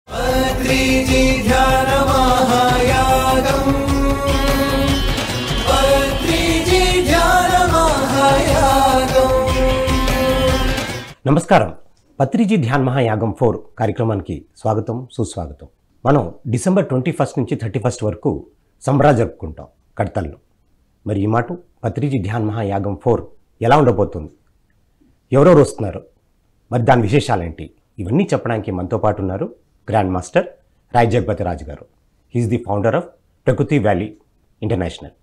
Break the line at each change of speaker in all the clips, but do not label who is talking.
पत्रीजी ध्यान महायागम पत्रीजी ध्यान महायागम
నమస్కారం. పత్రిజీ ధ్యాన్ మహాయాగం 4 కార్యక్రమానికి స్వాగతం, సుస్వాగతం. మనం డిసెంబర్ 21 నుంచి 31 వరకు సంబరా జరుపుకుంటాం కడతల్లో. మరి ఈ మాట పత్రిజీ ధ్యాన్ మహాయాగం 4 ఎలా ఉండబోతుంది, ఎవరెవరు వస్తున్నారు, మరి దాని విశేషాలేంటి, ఇవన్నీ చెప్పడానికి మనతో పాటు ఉన్నారు గ్రాండ్ మాస్టర్ రాయ్ జగపతి రాజు గారు. హీఈస్ ది ఫౌండర్ ఆఫ్ ప్రకృతి వ్యాలీ ఇంటర్నేషనల్.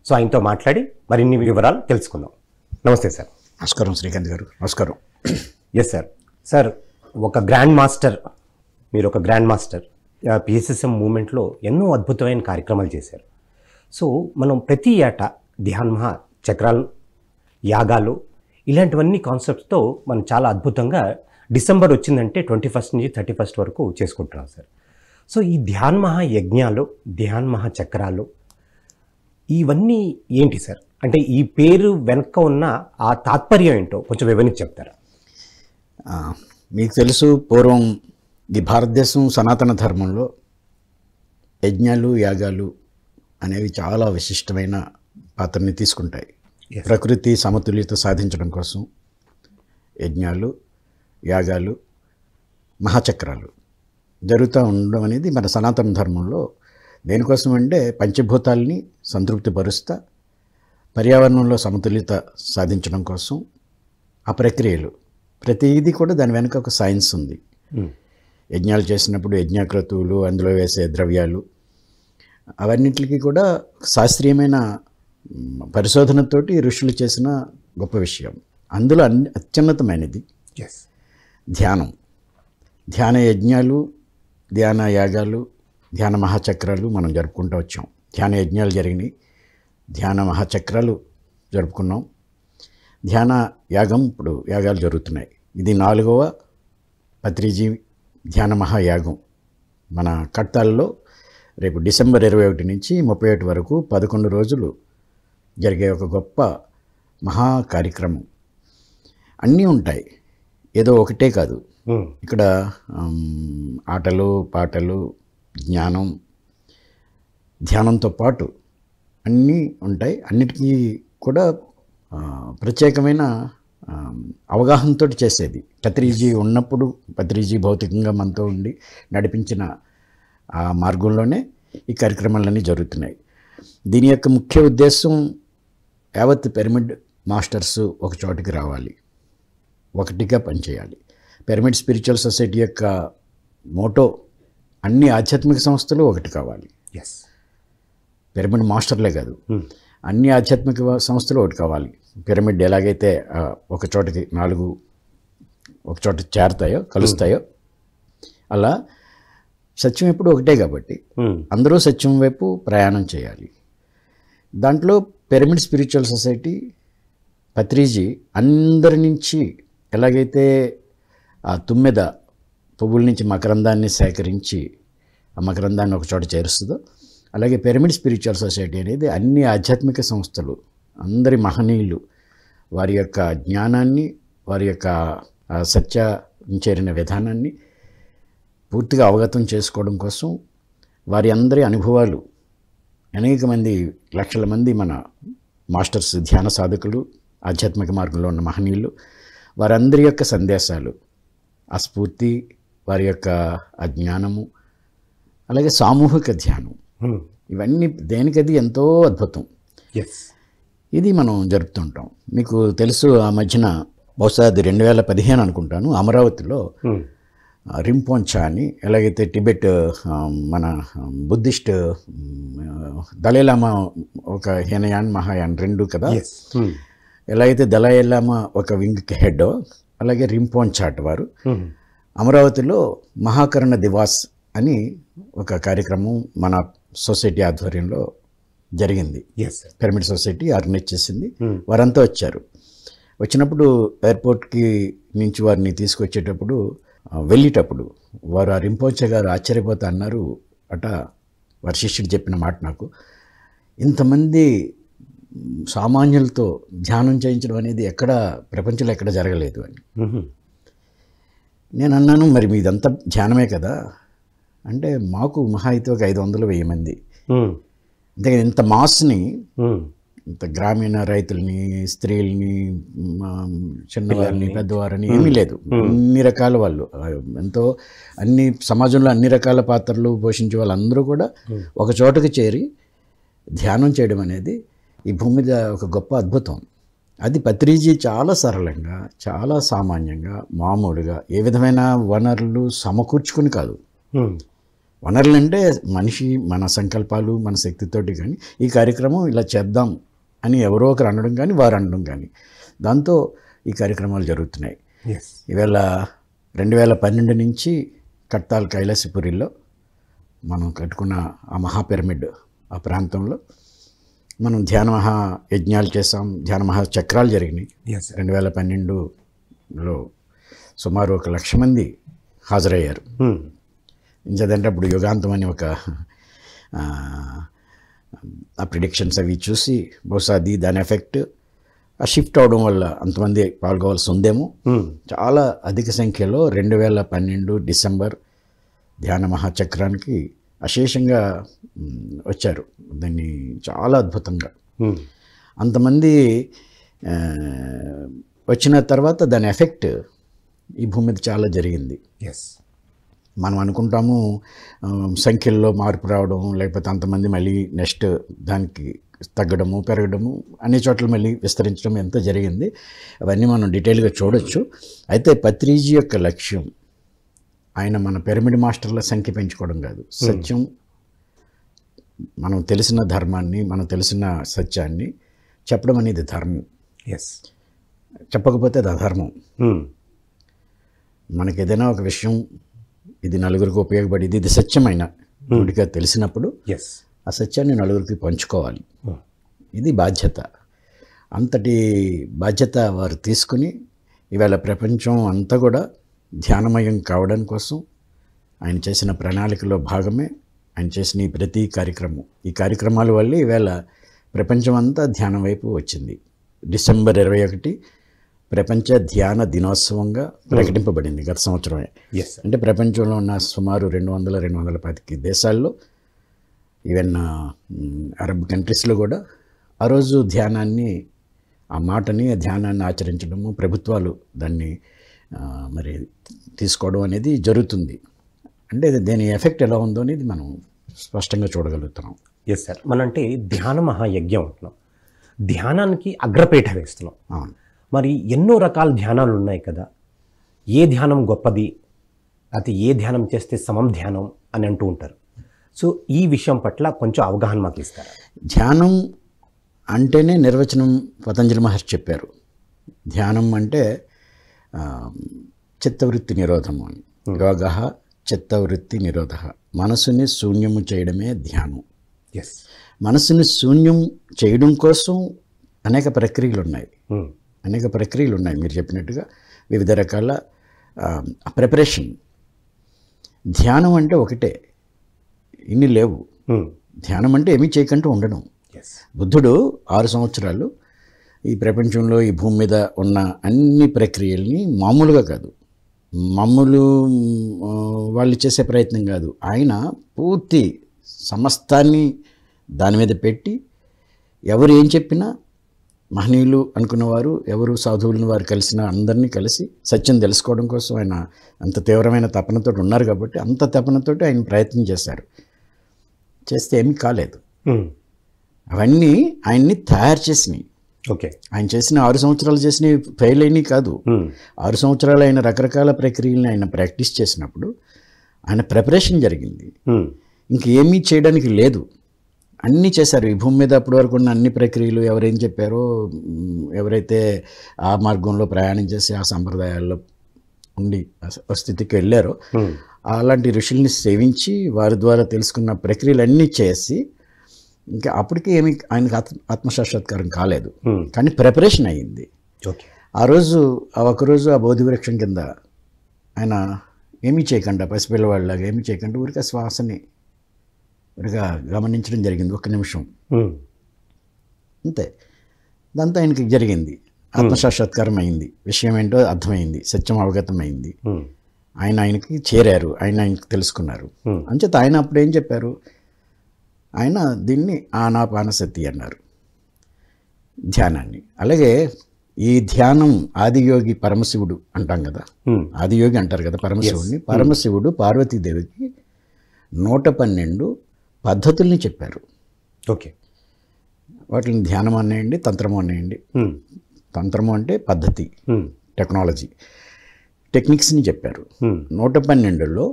సో ఆయనతో మాట్లాడి మరిన్ని వివరాలు తెలుసుకుందాం. నమస్తే సార్.
నమస్కారం శ్రీకాంత్ గారు. నమస్కారం.
Yes sir. సార్, ఒక గ్రాండ్ మాస్టర్, మీరు ఒక గ్రాండ్ మాస్టర్, పిఎస్ఎస్ఎం మూమెంట్లో ఎన్నో అద్భుతమైన కార్యక్రమాలు చేశారు. సో మనం ప్రతి ఏటా ధ్యాన్ మహా చక్రాలు, యాగాలు, ఇలాంటివన్నీ కాన్సెప్ట్స్తో మనం చాలా అద్భుతంగా డిసెంబర్ వచ్చిందంటే 21 నుంచి 31 వరకు చేసుకుంటున్నాం సార్. సో ఈ ధ్యాన్ మహా యజ్ఞాలు, ధ్యాన్ మహా చక్రాలు, ఇవన్నీ ఏంటి సార్? అంటే ఈ పేరు వెనక ఉన్న ఆ తాత్పర్యం ఏంటో కొంచెం వివరించి చెప్తారా?
మీకు తెలుసు, పూర్వం ఈ భారతదేశం సనాతన ధర్మంలో యజ్ఞాలు, యాగాలు అనేవి చాలా విశిష్టమైన పాత్రని తీసుకుంటాయి. ప్రకృతి సమతుల్యత సాధించడం కోసం యజ్ఞాలు, యాగాలు, మహాచక్రాలు జరుగుతూ ఉండడం అనేది మన సనాతన ధర్మంలో దేనికోసం అంటే పంచభూతాలని సంతృప్తిపరుస్తా పర్యావరణంలో సమతుల్యత సాధించడం కోసం ఆ ప్రక్రియలు ప్రతిదీ కూడా దాని వెనుక ఒక సైన్స్ ఉంది. యజ్ఞాలు చేసినప్పుడు యజ్ఞక్రతువులు, అందులో వేసే ద్రవ్యాలు, అవన్నిటికీ కూడా శాస్త్రీయమైన పరిశోధనతోటి ఋషులు చేసిన గొప్ప విషయం. అందులో అత్యున్నతమైనది ధ్యానం. ధ్యాన యజ్ఞాలు, ధ్యాన యాగాలు, ధ్యాన మహాచక్రాలు మనం జరుపుకుంటూ వచ్చాం. ధ్యాన యజ్ఞాలు జరిగినాయి, ధ్యాన మహాచక్రాలు జరుపుకున్నాం, ధ్యాన యాగం, ఇప్పుడు యాగాలు జరుగుతున్నాయి. ఇది 4వ పత్రిజీ ధ్యాన మహాయాగం. మన కడతాల్లో రేపు డిసెంబర్ 21 నుంచి 31 వరకు 11 రోజులు జరిగే ఒక గొప్ప మహా కార్యక్రమం. అన్నీ ఉంటాయి, ఏదో ఒకటే కాదు. ఇక్కడ ఆటలు, పాటలు, జ్ఞానం, ధ్యానంతో పాటు అన్నీ ఉంటాయి. అన్నిటికీ కూడా ప్రత్యేకమైన అవగాహనతో చేసేది. పత్రిజీ ఉన్నప్పుడు, పత్రిజీ భౌతికంగా మనతో ఉండి నడిపించిన ఆ మార్గంలోనే ఈ కార్యక్రమాలన్నీ జరుగుతున్నాయి. దీని యొక్క ముఖ్య ఉద్దేశం యావత్ పిరమిడ్ మాస్టర్స్ ఒక చోటికి రావాలి, ఒకటిగా పనిచేయాలి. పిరమిడ్ స్పిరిచువల్ సొసైటీ యొక్క మోటో అన్ని ఆధ్యాత్మిక సంస్థలు ఒకటి కావాలి. పిరమిడ్ మాస్టర్లే కాదు, అన్ని ఆధ్యాత్మిక సంస్థలు ఒకటి కావాలి. పిరమిడ్ ఎలాగైతే ఒక చోటకి 4 ఒక చోట చేరతాయో, కలుస్తాయో, అలా సత్యం ఎప్పుడు ఒకటే కాబట్టి అందరూ సత్యం వైపు ప్రయాణం చేయాలి. దాంట్లో పిరమిడ్ స్పిరిచువల్ సొసైటీ పత్రిజీ అందరి నుంచి ఎలాగైతే ఆ తుమ్మెద పువ్వుల నుంచి మకరందాన్ని సేకరించి ఆ మకరందాన్ని ఒక చోట చేరుస్తుందో, అలాగే పిరమిడ్ స్పిరిచువల్ సొసైటీ అనేది అన్ని ఆధ్యాత్మిక సంస్థలు, అందరి మహనీయులు వారి యొక్క జ్ఞానాన్ని, వారి యొక్క సత్యం చేరిన విధానాన్ని పూర్తిగా అవగతం చేసుకోవడం కోసం వారి అందరి అనుభవాలు, అనేక మంది, లక్షల మంది మన మాస్టర్స్, ధ్యాన సాధకులు, ఆధ్యాత్మిక మార్గంలో ఉన్న మహనీయులు, వారందరి యొక్క సందేశాలు, ఆ స్ఫూర్తి, వారి యొక్క అజ్ఞానము, అలాగే సామూహిక ధ్యానం, ఇవన్నీ దేనికది ఎంతో అద్భుతం. ఇది మనం జరుపుతుంటాం. మీకు తెలుసు, ఆ మధ్యన బహుశా అది 2015 అనుకుంటాను, అమరావతిలో రింపోంచా అని, ఎలాగైతే టిబెట్ మన బుద్ధిస్ట్ దలైలామా ఒక హీనయాన్, మహాయాన్ 2 కదా, ఎలాగైతే దలైలామా ఒక వింగ్కి హెడ్, అలాగే రింపోంచాట్ వారు అమరావతిలో మహాకరణ దివాస్ అని ఒక కార్యక్రమం మన సొసైటీ ఆధ్వర్యంలో జరిగింది. పిరమిడ్ సొసైటీ ఆర్గనైజ్ చేసింది. వారంతా వచ్చారు. వచ్చినప్పుడు ఎయిర్పోర్ట్కి నుంచి వారిని తీసుకొచ్చేటప్పుడు, వెళ్ళేటప్పుడు వారు ఆ రింపోంచే గారు ఆశ్చర్యపోతా అన్నారు అట. వారి శిష్యుడు చెప్పిన మాట నాకు, ఇంతమంది సామాన్యులతో ధ్యానం చేయించడం అనేది ఎక్కడ ప్రపంచంలో ఎక్కడ జరగలేదు అని. నేను అన్నాను, మరి మీదంతా ధ్యానమే కదా, అంటే మాకు మహా అయితే ఒక 500-1000 మంది. అంతే ఇంత మాస్ని, ఇంత గ్రామీణ రైతుల్ని, స్త్రీల్ని, చిన్నవారిని, పెద్దవారిని ఏమీ లేదు. అన్ని రకాల వాళ్ళు, ఎంతో అన్ని సమాజంలో అన్ని రకాల పాత్రలు పోషించే వాళ్ళందరూ కూడా ఒక చోటకి చేరి ధ్యానం చేయడం అనేది ఈ భూమి మీద ఒక గొప్ప అద్భుతం. అది పత్రిజీ చాలా సరళంగా, చాలా సామాన్యంగా, మామూలుగా, ఏ విధమైన వనరులు సమకూర్చుకుని కాదు. వనరులు అంటే మనిషి మన సంకల్పాలు, మన శక్తితోటి, కానీ ఈ కార్యక్రమం ఇలా చేద్దాం అని ఎవరో ఒకరు అనడం కానీ, వారు అనడం కానీ, దాంతో ఈ కార్యక్రమాలు జరుగుతున్నాయి. ఈవేళ 2012 నుంచి కట్టాల్ కైలాసపురిలో మనం కట్టుకున్న ఆ మహాపిరమిడ్ ఆ ప్రాంతంలో మనం ధ్యాన మహా యజ్ఞాలు చేసాం, ధ్యాన మహా చక్రాలు జరిగినాయి. 2012లో సుమారు 1,00,000 మంది హాజరయ్యారు. ఇంకేదంటే అప్పుడు యుగాంతం అని ఒక ఆ ప్రిడిక్షన్స్ అవి చూసి బహుశా దాని ఎఫెక్ట్ ఆ షిఫ్ట్ అవడం వల్ల అంతమంది పాల్గొవాల్సి ఉందేమో. చాలా అధిక సంఖ్యలో 2012 డిసెంబర్ ధ్యాన మహాచక్రానికి అశేషంగా వచ్చారు. దాన్ని చాలా అద్భుతంగా అంతమంది వచ్చిన తర్వాత దాని ఎఫెక్ట్ ఈ భూమి మీద చాలా జరిగింది. మనం అనుకుంటాము సంఖ్యల్లో మార్పు రావడం, లేకపోతే అంతమంది మళ్ళీ నెక్స్ట్ దానికి తగ్గడము, పెరగడము, అన్ని చోట్ల మళ్ళీ విస్తరించడం ఎంత జరిగింది అవన్నీ మనం డీటెయిల్గా చూడొచ్చు. అయితే పత్రిజీ యొక్క లక్ష్యం ఆయన మన పిరమిడ్ మాస్టర్ల సంఖ్య పెంచుకోవడం కాదు, సత్యం, మనం తెలిసిన ధర్మాన్ని, మనం తెలిసిన సత్యాన్ని చెప్పడం అనేది ధర్మం. చెప్పకపోతే అది అధర్మం. మనకి ఏదైనా ఒక విషయం ఇది నలుగురికి ఉపయోగపడేది, ఇది సత్యమైన గుడిగా తెలిసినప్పుడు ఆ సత్యాన్ని నలుగురికి పంచుకోవాలి. ఇది బాధ్యత. అంతటి బాధ్యత వారు తీసుకుని ఇవాళ ప్రపంచం అంతా కూడా ధ్యానమయం కావడం కోసం ఆయన చేసిన ప్రణాళికలో భాగమే ఆయన చేసిన ఈ ప్రతి కార్యక్రమం. ఈ కార్యక్రమాల వల్ల ఈవేళ ప్రపంచం అంతా ధ్యానం వైపు వచ్చింది. డిసెంబర్ 21 ప్రపంచ ధ్యాన దినోత్సవంగా ప్రకటింపబడింది గత సంవత్సరమే. అంటే ప్రపంచంలో ఉన్న సుమారు 200-225 దేశాల్లో, ఈవెన్ అరబ్ కంట్రీస్లో కూడా ఆ రోజు ధ్యానాన్ని, ఆ మాటని, ఆ ధ్యానాన్ని ఆచరించడము, ప్రభుత్వాలు దాన్ని మరి తీసుకోవడం అనేది జరుగుతుంది. అంటే దీని ఎఫెక్ట్ ఎలా ఉందో అనేది మనం స్పష్టంగా చూడగలుగుతున్నాం.
సార్, మనంటే ధ్యాన మహాయజ్ఞం అంటున్నాం, ధ్యానానికి అగ్రపీఠ వేస్తున్నాం.
అవును.
మరి ఎన్నో రకాల ధ్యానాలు ఉన్నాయి కదా, ఏ ధ్యానం గొప్పది, అది ఏ ధ్యానం చేస్తే సమం ధ్యానం అని అంటూ ఉంటారు. సో ఈ విషయం పట్ల కొంచెం అవగాహన మాకు ఇస్తారా?
ధ్యానం అంటేనే నిర్వచనం పతంజలి మహర్షి చెప్పారు. ధ్యానం అంటే చిత్తవృత్తి నిరోధము అని. యోగ చిత్తవృత్తి నిరోధ, మనసుని శూన్యము చేయడమే ధ్యానం. మనసుని శూన్యం చేయడం కోసం అనేక ప్రక్రియలు ఉన్నాయి. మీరు చెప్పినట్టుగా వివిధ రకాల ప్రిపరేషన్. ధ్యానం అంటే ఒకటే, ఇన్ని లేవు. ధ్యానం అంటే ఏమీ చేయకుండా ఉండడం. బుద్ధుడు 6 సంవత్సరాలు ఈ ప్రపంచంలో, ఈ భూమి మీద ఉన్న అన్ని ప్రక్రియల్ని మామూలుగా కాదు, మామూలు వాళ్ళు చేసే ప్రయత్నం కాదు, ఆయన పూర్తి సమస్తాన్ని దాని మీద పెట్టి, ఎవరు ఏం చెప్పినా, మహనీయులు అనుకున్నవారు, ఎవరు సాధువులను వారు కలిసిన అందరినీ కలిసి సత్యం తెలుసుకోవడం కోసం ఆయన అంత తీవ్రమైన తపనతో ఉన్నారు. కాబట్టి అంత తపనతో ఆయన ప్రయత్నం చేశారు. చేస్తే ఏమీ కాలేదు. అవన్నీ ఆయన్ని తయారు చేసినాయి. ఆయన చేసిన 6 సంవత్సరాలు చేసినవి ఫెయిల్ అయినవి కాదు. 6 సంవత్సరాలు ఆయన రకరకాల ప్రక్రియలను ఆయన ప్రాక్టీస్ చేసినప్పుడు ఆయన ప్రిపరేషన్ జరిగింది. ఇంకేమీ చేయడానికి లేదు, అన్నీ చేశారు. ఈ భూమి మీద అప్పటి వరకు ఉన్న అన్ని ప్రక్రియలు ఎవరేం చెప్పారో, ఎవరైతే ఆ మార్గంలో ప్రయాణం చేసి ఆ సంప్రదాయాల్లో ఉండి ఆ స్థితికి వెళ్ళారో, అలాంటి ఋషుల్ని సేవించి వారి ద్వారా తెలుసుకున్న ప్రక్రియలు అన్నీ చేసి, ఇంకా అప్పటికి ఏమి ఆయనకు ఆత్మసాక్షాత్కారం కాలేదు, కానీ ప్రిపరేషన్ అయ్యింది. ఆ రోజు, ఒకరోజు ఆ బోధి వృక్షం కింద ఆయన ఏమీ చేయకుండా, పసిపిల్లవాళ్ళలాగా ఏమీ చేయకుండా ఊరికే శ్వాసని ఊరిగా గమనించడం జరిగింది. 1 నిమిషం అంతే. దాంతో ఆయనకి జరిగింది, ఆత్మసాక్షాత్కారం అయింది, విషయం ఏంటో అర్థమైంది, సత్యం అవగతమైంది. ఆయనకి చేరారు, ఆయనకి తెలుసుకున్నారు. అంచేత ఆయన అప్పుడు ఏం చెప్పారు, ఆయన దీన్ని ఆనాపానసతి అన్నారు ధ్యానాన్ని. అలాగే ఈ ధ్యానం ఆదియోగి పరమశివుడు అంటాం కదా, ఆదియోగి అంటారు కదా పరమశివుడిని. పరమశివుడు పార్వతీదేవికి 112 పద్ధతుల్ని చెప్పారు.
ఓకే,
వాటిని ధ్యానం అనేయండి, తంత్రము అనేయండి. తంత్రము అంటే పద్ధతి, టెక్నాలజీ, టెక్నిక్స్ని చెప్పారు. 112లో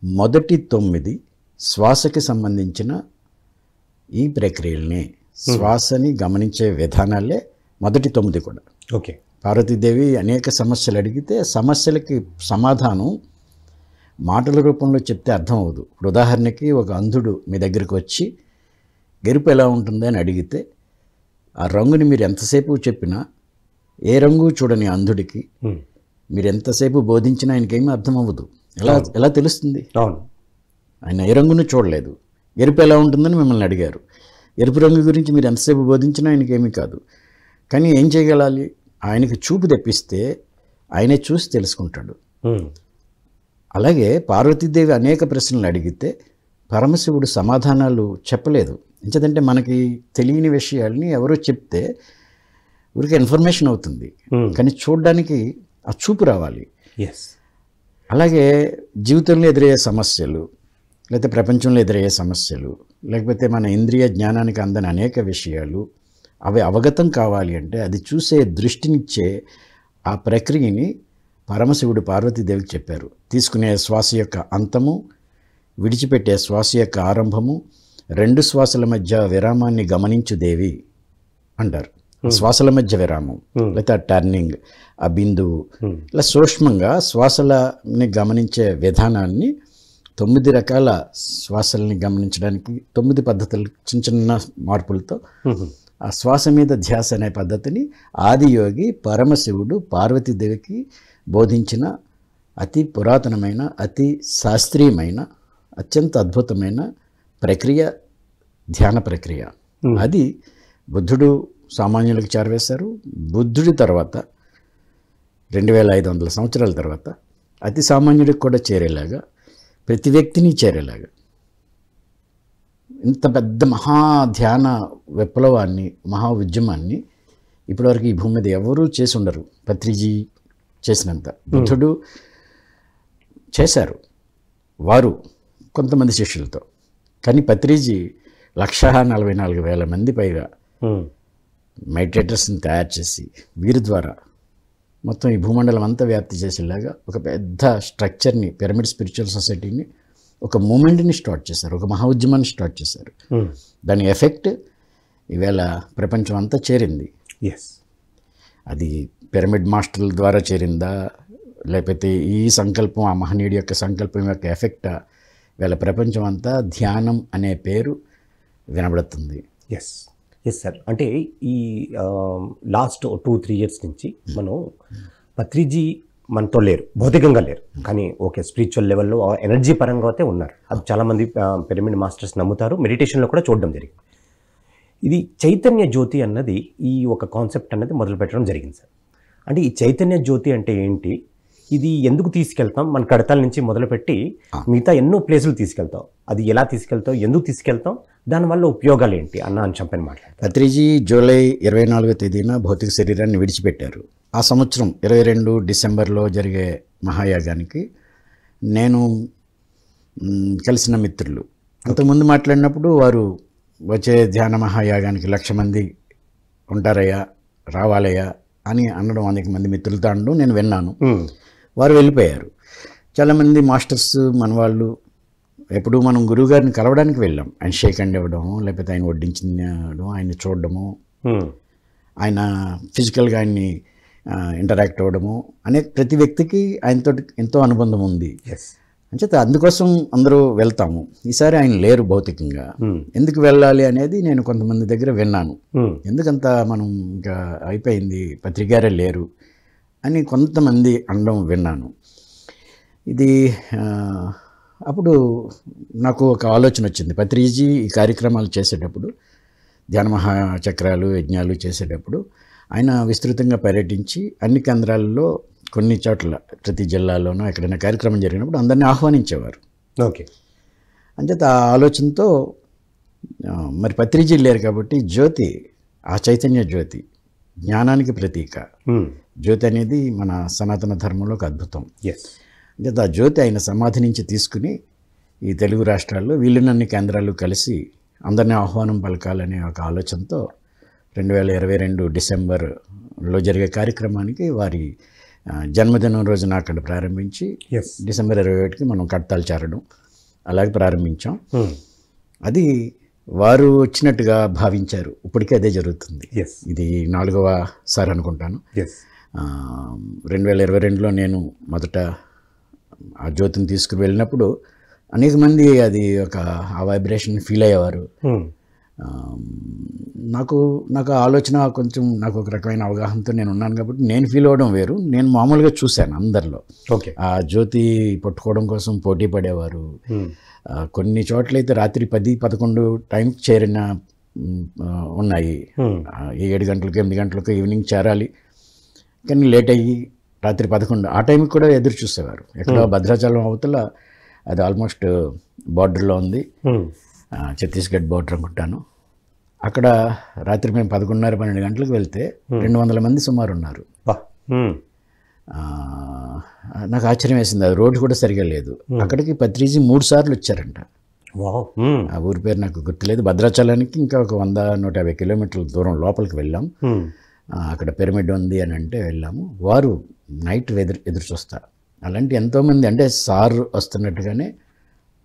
మొదటి 9 శ్వాసకి సంబంధించిన ఈ ప్రక్రియల్ని, శ్వాసని గమనించే విధానాలే మొదటి 9 కూడా.
ఓకే,
పార్వతీదేవి అనేక సమస్యలు అడిగితే సమస్యలకి సమాధానం మాటల రూపంలో చెప్తే అర్థం అవ్వదు. ఇప్పుడు ఉదాహరణకి ఒక అంధుడు మీ దగ్గరికి వచ్చి గెరుపు ఎలా ఉంటుంది అని అడిగితే ఆ రంగుని మీరు ఎంతసేపు చెప్పినా, ఏ రంగు చూడని అంధుడికి మీరు ఎంతసేపు బోధించినా ఆయనకేమీ అర్థం అవ్వదు. ఎలా తెలుస్తుంది?
అవును,
ఆయన ఏ రంగును చూడలేదు, ఎరుపు ఎలా ఉంటుందని మిమ్మల్ని అడిగారు. ఎరుపు రంగు గురించి మీరు ఎంతసేపు బోధించినా ఆయనకేమీ కాదు. కానీ ఏం చేయగలాలి? ఆయనకి చూపు తెప్పిస్తే ఆయనే చూసి తెలుసుకుంటాడు. అలాగే పార్వతీదేవి అనేక ప్రశ్నలు అడిగితే పరమశివుడు సమాధానాలు చెప్పలేదు. ఎందుకంటే మనకి తెలియని విషయాల్ని ఎవరో చెప్తే ఊరికే ఇన్ఫర్మేషన్ అవుతుంది, కానీ చూడడానికి ఆ చూపు రావాలి. అలాగే జీవితంలో ఎదురయ్యే సమస్యలు, లేకపోతే ప్రపంచంలో ఎదురయ్యే సమస్యలు, లేకపోతే మన ఇంద్రియ జ్ఞానానికి అందని అనేక విషయాలు, అవి అవగతం కావాలి అంటే అది చూసే దృష్టినిచ్చే ఆ ప్రక్రియని పరమశివుడు పార్వతీదేవికి చెప్పారు. తీసుకునే శ్వాస యొక్క అంతము, విడిచిపెట్టే శ్వాస యొక్క ఆరంభము, 2 శ్వాసల మధ్య విరామాన్ని గమనించు దేవి అంటారు. శ్వాసల మధ్య విరామం, లేకపోతే ఆ టర్నింగ్, ఆ బిందువు, ఇలా సూక్ష్మంగా శ్వాసలని గమనించే విధానాన్ని 9 రకాల శ్వాసల్ని గమనించడానికి 9 పద్ధతులు, చిన్న చిన్న మార్పులతో ఆ శ్వాస మీద ధ్యాస అనే పద్ధతిని ఆదియోగి పరమశివుడు పార్వతీదేవికి బోధించిన అతి పురాతనమైన, అతి శాస్త్రీయమైన, అత్యంత అద్భుతమైన ప్రక్రియ ధ్యాన ప్రక్రియ. అది బుద్ధుడు సామాన్యులకు చేరవేశారు. బుద్ధుడి తర్వాత 2500 సంవత్సరాల తర్వాత అతి సామాన్యుడికి కూడా చేరేలాగా, ప్రతి వ్యక్తిని చేరేలాగా ఇంత పెద్ద మహా ధ్యాన విప్లవాన్ని, మహా ఉద్యమాన్ని ఇప్పటివరకు ఈ భూమి మీద ఎవరూ చేసి ఉండరు. పత్రిజీ చేసినంత బుద్ధుడు చేశారు, వారు కొంతమంది శిష్యులతో. కానీ పత్రిజీ 144,000 మంది పైగా మెడిటేటర్స్ని తయారు చేసి వీరి ద్వారా మొత్తం ఈ భూమండలం అంతా వ్యాప్తి చేసేలాగా ఒక పెద్ద స్ట్రక్చర్ని, పిరమిడ్ స్పిరిచువల్ సొసైటీని, ఒక మూమెంట్ని స్టార్ట్ చేశారు, ఒక మహా ఉద్యమాన్ని స్టార్ట్ చేశారు. దాని ఎఫెక్ట్ ఈవేళ ప్రపంచం అంతా చేరింది. అది పిరమిడ్ మాస్టర్ల ద్వారా చేరిందా, లేకపోతే ఈ సంకల్పం, ఆ మహనీయుడి యొక్క సంకల్పం యొక్క ఎఫెక్టా? వీళ్ళ ప్రపంచం అంతా ధ్యానం అనే పేరు వినబడుతుంది.
Yes sir. అంటే ఈ లాస్ట్ 2-3 ఇయర్స్ నుంచి మనం పత్రిజీ మనతో లేరు, భౌతికంగా లేరు, కానీ ఓకే స్పిరిచువల్ లెవెల్లో ఎనర్జీ పరంగా అయితే ఉన్నారు. అది చాలామంది పిరమిడ్ మాస్టర్స్ నమ్ముతారు, మెడిటేషన్లో కూడా చూడడం జరిగింది. ఇది చైతన్య జ్యోతి అన్నది, ఈ ఒక కాన్సెప్ట్ అన్నది మొదలు పెట్టడం జరిగింది సార్. అంటే ఈ చైతన్య జ్యోతి అంటే ఏంటి, ఇది ఎందుకు తీసుకెళ్తాం, మన కడతాల నుంచి మొదలుపెట్టి మిగతా ఎన్నో ప్లేసులు తీసుకెళ్తాం, అది ఎలా తీసుకెళ్తాం, ఎందుకు తీసుకెళ్తాం, దానివల్ల ఉపయోగాలు ఏంటి అన్న అంశంపైన మాట్లాడతాం.
పత్రిజీ జూలై 24వ తేదీన భౌతిక శరీరాన్ని విడిచిపెట్టారు. ఆ సంవత్సరం 22 డిసెంబర్లో జరిగే మహాయాగానికి నేను కలిసిన మిత్రులు అంతకుముందు మాట్లాడినప్పుడు వారు వచ్చే ధ్యాన మహాయాగానికి 1,00,000 మంది ఉంటారయ్యా, రావాలయ్యా అని అనడం, అనేక మంది మిత్రులతో అనడం నేను విన్నాను. వారు వెళ్ళిపోయారు. చాలామంది మాస్టర్స్ మన వాళ్ళు, ఎప్పుడు మనం గురువుగారిని కలవడానికి వెళ్ళాం, ఆయన షేక్ హ్యాండ్ ఇవ్వడం, లేకపోతే ఆయన వడ్డించడం, ఆయన్ని చూడడము, ఆయన ఫిజికల్గా ఆయన్ని ఇంటరాక్ట్ అవ్వడము అనే ప్రతి వ్యక్తికి ఆయనతో ఎంతో అనుబంధం ఉంది. అంచేత అందుకోసం అందరూ వెళ్తాము. ఈసారి ఆయన లేరు భౌతికంగా, ఎందుకు వెళ్ళాలి అనేది నేను కొంతమంది దగ్గర విన్నాను. ఎందుకంత మనం ఇంకా అయిపోయింది, పత్రికారే లేరు అని కొంతమంది అనడం విన్నాను. ఇది అప్పుడు నాకు ఒక ఆలోచన వచ్చింది. పత్రిజీ ఈ కార్యక్రమాలు చేసేటప్పుడు, ధ్యాన మహాచక్రాలు, యజ్ఞాలు చేసేటప్పుడు ఆయన విస్తృతంగా పర్యటించి అన్ని కేంద్రాల్లో కొన్ని చోట్ల ప్రతి జిల్లాలోనూ ఎక్కడైనా కార్యక్రమం జరిగినప్పుడు అందరినీ ఆహ్వానించేవారు.
ఓకే.
అంచేత ఆ ఆలోచనతో మరి పత్రిజీ లేరు కాబట్టి జ్యోతి, ఆ చైతన్య జ్యోతి జ్ఞానానికి ప్రతీక. జ్యోతి అనేది మన సనాతన ధర్మంలో ఒక అద్భుతం.
ఎస్.
అంచేత ఆ జ్యోతి ఆయన సమాధి నుంచి తీసుకుని ఈ తెలుగు రాష్ట్రాల్లో వీళ్ళున్నన్ని కేంద్రాలు కలిసి అందరినీ ఆహ్వానం పలకాలనే ఒక ఆలోచనతో 2022 డిసెంబర్లో జరిగే కార్యక్రమానికి వారి జన్మదినం రోజున అక్కడ ప్రారంభించి డిసెంబర్ 21కి మనం కడతాలు చేరడం అలాగే ప్రారంభించాం. అది వారు వచ్చినట్టుగా భావించారు. ఇప్పటికే అదే జరుగుతుంది. ఇది 4వ సారి అనుకుంటాను. 2022లో నేను మొదట ఆ జ్యోతిని తీసుకుని వెళ్ళినప్పుడు అనేక మంది అది ఆ వైబ్రేషన్ ఫీల్ అయ్యేవారు. నాకు ఆలోచన కొంచెం నాకు ఒక రకమైన అవగాహనతో నేను ఉన్నాను కాబట్టి నేను ఫీల్ అవ్వడం వేరు. నేను మామూలుగా చూశాను అందరిలో.
ఓకే.
ఆ జ్యోతి పట్టుకోవడం కోసం పోటీ పడేవారు. కొన్ని చోట్లయితే రాత్రి 10-11 టైంకి చేరిన ఉన్నాయి. 7 గంటలకు 8 గంటలకు ఈవినింగ్ చేరాలి, కానీ లేట్ అయ్యి రాత్రి 11 ఆ టైంకి కూడా ఎదురు చూసేవారు. ఎక్కడ భద్రాచలం అవతల, అది ఆల్మోస్ట్ బార్డర్లో ఉంది, ఛత్తీస్గఢ్ బార్డర్ అనుకుంటాను. అక్కడ రాత్రి మేము 11:30-12 గంటలకు వెళ్తే 200 మంది సుమారు ఉన్నారు. నాకు ఆశ్చర్యం వేసింది. అది రోడ్డు కూడా సరిగా లేదు. అక్కడికి పత్రిజీ 3 సార్లు వచ్చారంట. ఆ ఊరి పేరు నాకు గుర్తులేదు. భద్రాచలానికి ఇంకా ఒక 100-150 కిలోమీటర్ల దూరం లోపలికి వెళ్ళాం. అక్కడ పిరమిడ్ ఉంది అని అంటే వెళ్ళాము. వారు నైట్ ఎదురు చూస్తారు. అలాంటి ఎంతోమంది, అంటే సార్ వస్తున్నట్టుగానే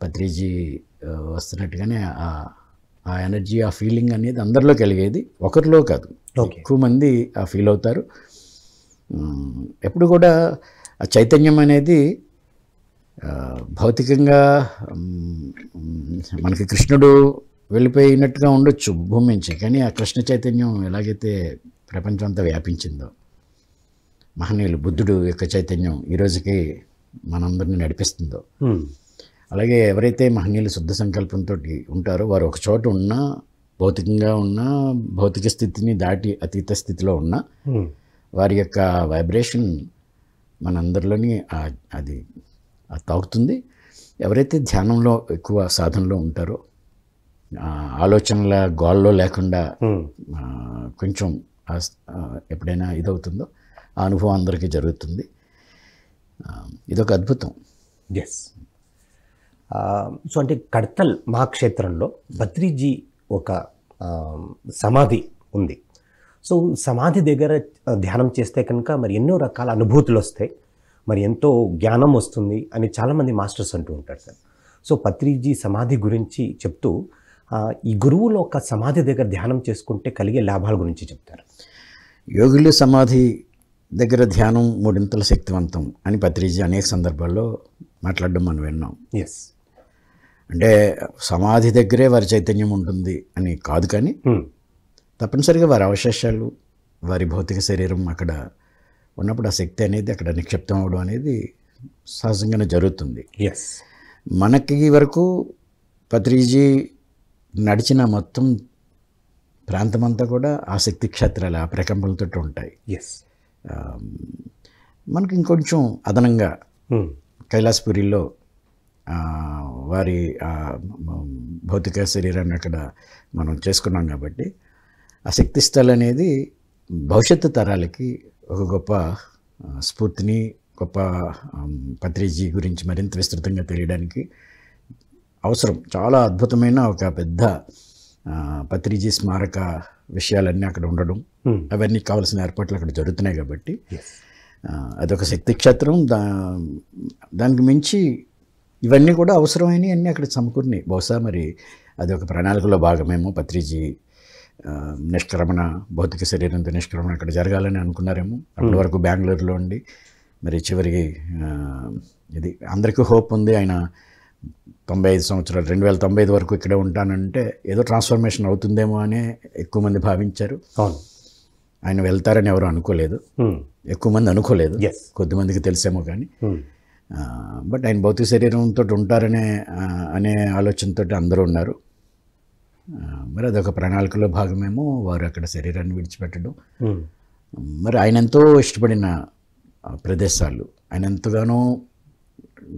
పత్రిజీ వస్తున్నట్టుగానే ఆ ఎనర్జీ, ఆ ఫీలింగ్ అనేది అందరిలో కలిగేది. ఒకరిలో కాదు, ఎక్కువ మంది ఆ ఫీల్ అవుతారు. ఎప్పుడు కూడా ఆ చైతన్యం అనేది భౌతికంగా మనకి కృష్ణుడు వెళ్ళిపోయినట్టుగా ఉండొచ్చు భూమి నుంచి, కానీ ఆ కృష్ణ చైతన్యం ఎలాగైతే ప్రపంచం అంతా వ్యాపించిందో, మహనీయులు బుద్ధుడు యొక్క చైతన్యం ఈ రోజుకి మనందరినీ నడిపిస్తుందో, అలాగే ఎవరైతే మహనీయులు శుద్ధ సంకల్పంతో ఉంటారో వారు ఒక చోట ఉన్నా, భౌతికంగా ఉన్నా, భౌతిక స్థితిని దాటి అతీత స్థితిలో ఉన్నా, వారి యొక్క వైబ్రేషన్ మనందరిలోని అది తాకుతుంది. ఎవరైతే ధ్యానంలో ఎక్కువ సాధనలో ఉంటారో, ఆలోచనల గోల్లో లేకుండా కొంచెం ఎప్పుడైనా ఇదవుతుందో ఆ అనుభవం అందరికీ జరుగుతుంది. ఇదొక అద్భుతం.
ఎస్. సో అంటే కడతల్ మహాక్షేత్రంలో బద్రీజీ ఒక సమాధి ఉంది. సో సమాధి దగ్గర ధ్యానం చేస్తే కనుక మరి ఎన్నో రకాల అనుభూతులు వస్తాయి, మరి ఎంతో జ్ఞానం వస్తుంది అని చాలామంది మాస్టర్స్ అంటూ ఉంటారు సార్. సో పత్రిజీ సమాధి గురించి చెప్తూ ఈ గురువులో ఒక సమాధి దగ్గర ధ్యానం చేసుకుంటే కలిగే లాభాల గురించి చెప్తారు.
యోగులు సమాధి దగ్గర ధ్యానం 3 శక్తివంతం అని పత్రిజీ అనేక సందర్భాల్లో మాట్లాడడం మనం విన్నాం.
ఎస్.
అంటే సమాధి దగ్గరే వారి చైతన్యం ఉంటుంది అని కాదు, కానీ తప్పనిసరిగా వారి అవశేషాలు, వారి భౌతిక శరీరం అక్కడ ఉన్నప్పుడు ఆ శక్తి అనేది అక్కడ నిక్షిప్తం అవడం అనేది సహజంగానే జరుగుతుంది.
ఎస్.
మనకి వరకు పత్రిజీ నడిచిన మొత్తం ప్రాంతమంతా కూడా ఆ శక్తి క్షేత్రాలు, ఆ ప్రకంపనలతో ఉంటాయి.
ఎస్.
మనకి ఇంకొంచెం అదనంగా కైలాసపురిలో వారి భౌతిక శరీరాన్ని అక్కడ మనం చేసుకున్నాం కాబట్టి ఆ శక్తి స్థల్ అనేది భవిష్యత్తు తరాలకి ఒక గొప్ప స్ఫూర్తిని, గొప్ప పత్రిజీ గురించి మరింత విస్తృతంగా తెలియడానికి అవసరం. చాలా అద్భుతమైన ఒక పెద్ద పత్రిజీ స్మారక విషయాలన్నీ అక్కడ ఉండడం, అవన్నీ కావాల్సిన ఏర్పాట్లు అక్కడ జరుగుతున్నాయి కాబట్టి అదొక శక్తి క్షేత్రం. దానికి మించి ఇవన్నీ కూడా అవసరమైనవి అన్నీ అక్కడ సమకూరినాయి. బహుశా మరి అది ఒక ప్రణాళికలో భాగమేమో. పత్రిజీ నిష్క్రమణ, భౌతిక శరీరంతో నిష్క్రమణ అక్కడ జరగాలని అనుకున్నారేమో. అప్పటి వరకు బెంగళూరులో ఉండి మరి చివరికి ఇది అందరికీ హోప్ ఉంది, ఆయన 95 సంవత్సరాలు 2095 వరకు ఇక్కడే ఉంటానంటే ఏదో ట్రాన్స్ఫర్మేషన్ అవుతుందేమో అని ఎక్కువ మంది భావించారు. ఆయన వెళ్తారని ఎవరు అనుకోలేదు, ఎక్కువ మంది అనుకోలేదు, కొద్దిమందికి తెలిసేమో కానీ. బట్ ఆయన భౌతిక శరీరంతో అనే ఆలోచనతో అందరూ ఉన్నారు. మరి అదొక ప్రణాళికలో భాగమేమో వారు అక్కడ శరీరాన్ని విడిచిపెట్టడం. మరి ఆయన ఎంతో ఇష్టపడిన ప్రదేశాలు, ఆయన ఎంతగానో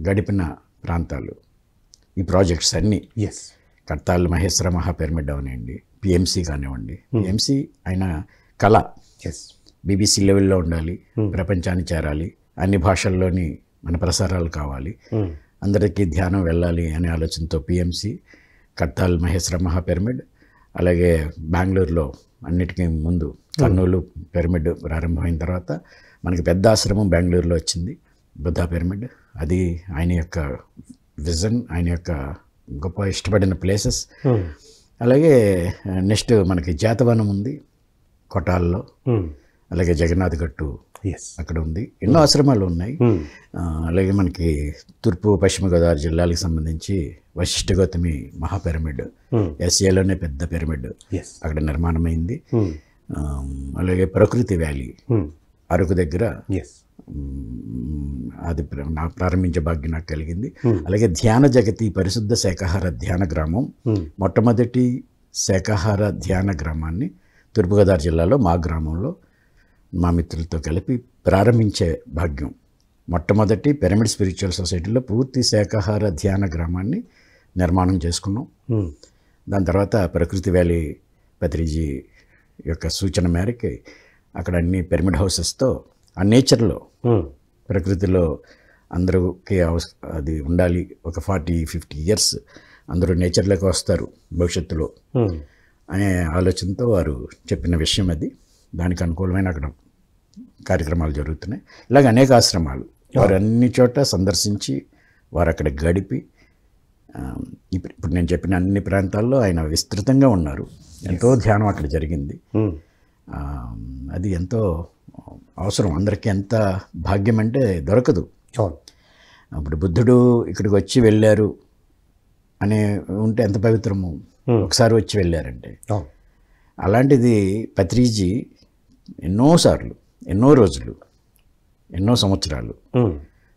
గడిపిన ప్రాంతాలు, ఈ ప్రాజెక్ట్స్ అన్నీ
ఎస్
కడతాల్ మహేశ్వర మహా పిరమిడ్ అవనండి, పిఎంసి కానివ్వండి. పిఎంసి ఆయన కళ
ఎస్
బీబీసీ లెవెల్లో ఉండాలి, ప్రపంచాన్ని చేరాలి, అన్ని భాషల్లోని మన ప్రసారాలు కావాలి, అందరికీ ధ్యానం వెళ్ళాలి అనే ఆలోచనతో పిఎంసి, కడతాల్ మహేశ్వర మహా పిరమిడ్, అలాగే బెంగళూరులో అన్నిటికీ ముందు కర్నూలు పిరమిడ్ ప్రారంభమైన తర్వాత మనకి పెద్ద ఆశ్రమం బెంగళూరులో వచ్చింది, బుద్ధా పిరమిడ్. అది ఆయన యొక్క విజన్, ఆయన యొక్క గొప్ప ఇష్టపడిన ప్లేసెస్. అలాగే నెక్స్ట్ మనకి జాతవనం ఉంది కొటాల్లో, అలాగే జగన్నాథ్ గట్టు
ఎస్
అక్కడ ఉంది. ఎన్నో ఆశ్రమాలు ఉన్నాయి. అలాగే మనకి తూర్పు పశ్చిమ గోదావరి జిల్లాలకు సంబంధించి వశిష్ఠ గౌతమి మహా పిరమిడ్, ఎస్ఏలోనే పెద్ద పిరమిడ్
ఎస్
అక్కడ నిర్మాణమైంది. అలాగే ప్రకృతి వ్యాలీ అరకు దగ్గర
ఎస్
అది నాకు ప్రారంభించే భాగ్యం నాకు కలిగింది. అలాగే ధ్యాన జగతి పరిశుద్ధ శాకాహార ధ్యాన గ్రామం, మొట్టమొదటి శాకాహార ధ్యాన గ్రామాన్ని తూర్పుగోదావరి జిల్లాలో మా గ్రామంలో మా మిత్రులతో కలిపి ప్రారంభించే భాగ్యం. మొట్టమొదటి పిరమిడ్ స్పిరిచువల్ సొసైటీలో పూర్తి శాకాహార ధ్యాన గ్రామాన్ని నిర్మాణం చేసుకున్నాం. దాని తర్వాత ప్రకృతి వ్యాలీ పత్రిజీ యొక్క సూచన మేరకి అక్కడ అన్ని పిరమిడ్ హౌసెస్తో ఆ నేచర్లో, ప్రకృతిలో అందరికి అది ఉండాలి. ఒక 40-50 ఇయర్స్ అందరూ నేచర్లోకి వస్తారు భవిష్యత్తులో అనే ఆలోచనతో వారు చెప్పిన విషయం అది. దానికి అనుకూలమైన అక్కడ కార్యక్రమాలు జరుగుతున్నాయి. ఇలాగ అనేక ఆశ్రమాలు వారు అన్ని చోట సందర్శించి వారు అక్కడ గడిపి ఇప్పుడు నేను చెప్పిన అన్ని ప్రాంతాల్లో ఆయన విస్తృతంగా ఉన్నారు. ఎంతో ధ్యానం అక్కడ జరిగింది. అది ఎంతో అవసరం అందరికీ. ఎంత భాగ్యం అంటే దొరకదు. అప్పుడు బుద్ధుడు ఇక్కడికి వచ్చి వెళ్ళారు అనే ఉంటే ఎంత పవిత్రము, ఒకసారి వచ్చి వెళ్ళారంటే. అలాంటిది పత్రిజీ ఎన్నోసార్లు, ఎన్నో రోజులు, ఎన్నో సంవత్సరాలు,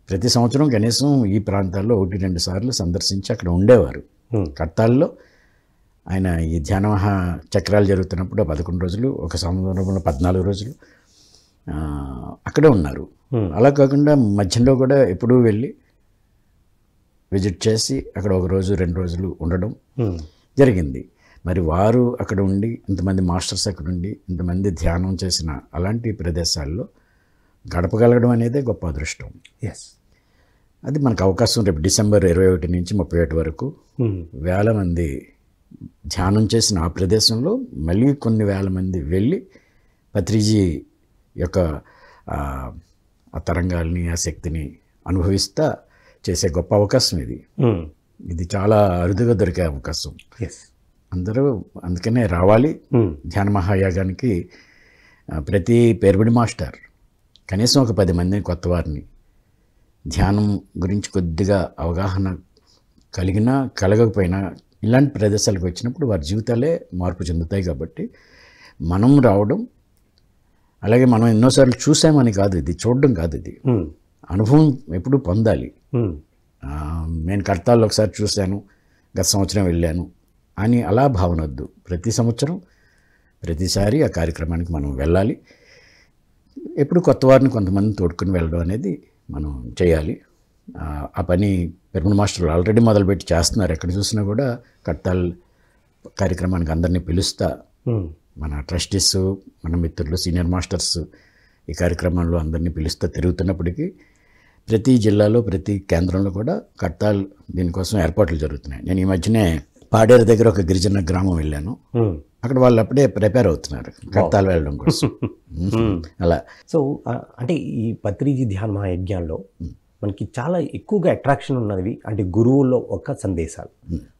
ప్రతి సంవత్సరం కనీసం ఈ ప్రాంతాల్లో 1-2 సార్లు సందర్శించి అక్కడ ఉండేవారు. కడతాల్లో ఆయన ఈ ధ్యాన మహా చక్రాలు జరుగుతున్నప్పుడు 11 రోజులు, ఒక సంవత్సరంలో 14 రోజులు అక్కడే ఉన్నారు. అలా కాకుండా మధ్యలో కూడా ఎప్పుడూ వెళ్ళి విజిట్ చేసి అక్కడ 1 రోజు 2 రోజులు ఉండడం జరిగింది. మరి వారు అక్కడ ఉండి, ఇంతమంది మాస్టర్స్ అక్కడ ఉండి, ఇంతమంది ధ్యానం చేసిన అలాంటి ప్రదేశాల్లో గడపగలగడం అనేదే గొప్ప అదృష్టం.
ఎస్
అది మనకు అవకాశం. రేపు డిసెంబర్ 21 నుంచి 31 వరకు వేల మంది ధ్యానం చేసిన ఆ ప్రదేశంలో మళ్ళీ కొన్ని వేల మంది వెళ్ళి పత్రిజీ యొక్క ఆ తరంగాల్ని, ఆ శక్తిని అనుభవిస్తా చేసే గొప్ప అవకాశం ఇది. ఇది చాలా అరుదుగా దొరికే అవకాశం. అందరూ అందుకనే రావాలి ధ్యాన మహాయాగానికి. ప్రతి పిరమిడ్ మాస్టర్ కనీసం ఒక 10 మందిని, కొత్త వారిని ధ్యానం గురించి కొద్దిగా అవగాహన కలిగినా కలగకపోయినా ఇలాంటి ప్రదేశాలకు వచ్చినప్పుడు వారి జీవితాలే మార్పు చెందుతాయి. కాబట్టి మనం రావడం, అలాగే మనం ఎన్నోసార్లు చూసామని కాదు, ఇది చూడడం కాదు, ఇది అనుభవం ఎప్పుడు పొందాలి. నేను కడతాల్లో ఒకసారి చూశాను, గత సంవత్సరం వెళ్ళాను అని అలా భావన వద్దు. ప్రతి సంవత్సరం, ప్రతిసారి ఆ కార్యక్రమానికి మనం వెళ్ళాలి. ఎప్పుడు కొత్త వారిని కొంతమంది తోడుకుని వెళ్ళడం అనేది మనం చేయాలి. ఆ పని పిరమిడ్ మాస్టర్లు ఆల్రెడీ మొదలుపెట్టి చేస్తున్నారు. ఎక్కడ చూసినా కూడా కడతాల్ కార్యక్రమానికి అందరినీ పిలుస్తా, మన ట్రస్టీస్, మన మిత్రులు, సీనియర్ మాస్టర్స్ ఈ కార్యక్రమంలో అందరినీ పిలుస్తా తిరుగుతున్నప్పటికీ ప్రతి జిల్లాలో, ప్రతి కేంద్రంలో కూడా కడతాల్ దీనికోసం ఏర్పాట్లు జరుగుతున్నాయి. నేను ఈ మధ్యనే పాడేరు దగ్గర ఒక గిరిజన గ్రామం వెళ్ళాను. అక్కడ వాళ్ళు అప్పుడే ప్రిపేర్ అవుతున్నారు కడతాల్ వెళ్ళడం కోసం. అలా
సో అంటే ఈ పత్రిజీ ధ్యాన మహాయజ్ఞాల్లో మనకి చాలా ఎక్కువగా అట్రాక్షన్ ఉన్నవి అంటే గురువుల్లో ఒక సందేశాలు,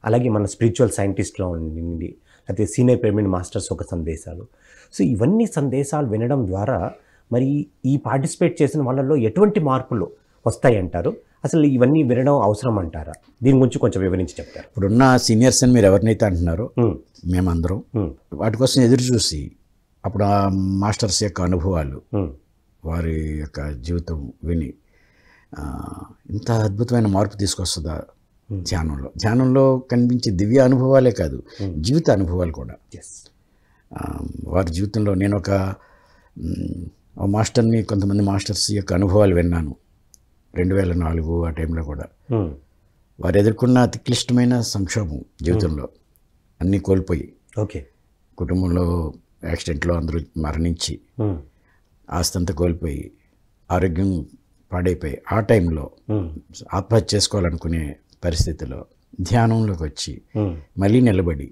అలాగే మన స్పిరిచువల్ సైంటిస్ట్లో ఉండి లేకపోతే సీనియర్ పిరమిడ్ మాస్టర్స్ ఒక సందేశాలు. సో ఇవన్నీ సందేశాలు వినడం ద్వారా మరి ఈ పార్టిసిపేట్ చేసిన వాళ్ళల్లో ఎటువంటి మార్పులు వస్తాయి అంటారు? అసలు ఇవన్నీ వినడం అవసరం అంటారా? దీని గురించి కొంచెం వివరించి చెప్తారు.
ఇప్పుడున్న సీనియర్స్ అని మీరు ఎవరినైతే అంటున్నారో మేమందరం వాటి కోసం ఎదురు చూసి అప్పుడు ఆ మాస్టర్స్ యొక్క అనుభవాలు, వారి యొక్క జీవితం విని ఇంత అద్భుతమైన మార్పు తీసుకొస్తుందా ధ్యానంలో? ధ్యానంలో కనిపించే దివ్య అనుభవాలే కాదు, జీవిత అనుభవాలు కూడా. వారి జీవితంలో నేను ఒక ఆ మాస్టర్ని, కొంతమంది మాస్టర్స్ యొక్క అనుభవాలు విన్నాను 2004 ఆ టైంలో కూడా. వారు ఎదుర్కొన్న అతి క్లిష్టమైన సంక్షోభం జీవితంలో, అన్నీ కోల్పోయి,
ఓకే,
కుటుంబంలో యాక్సిడెంట్లో అందరూ మరణించి, ఆస్తి అంతా కోల్పోయి, ఆరోగ్యం పాడైపోయి, ఆ టైంలో ఆత్మహత్య చేసుకోవాలనుకునే పరిస్థితిలో ధ్యానంలోకి వచ్చి మళ్ళీ నిలబడి,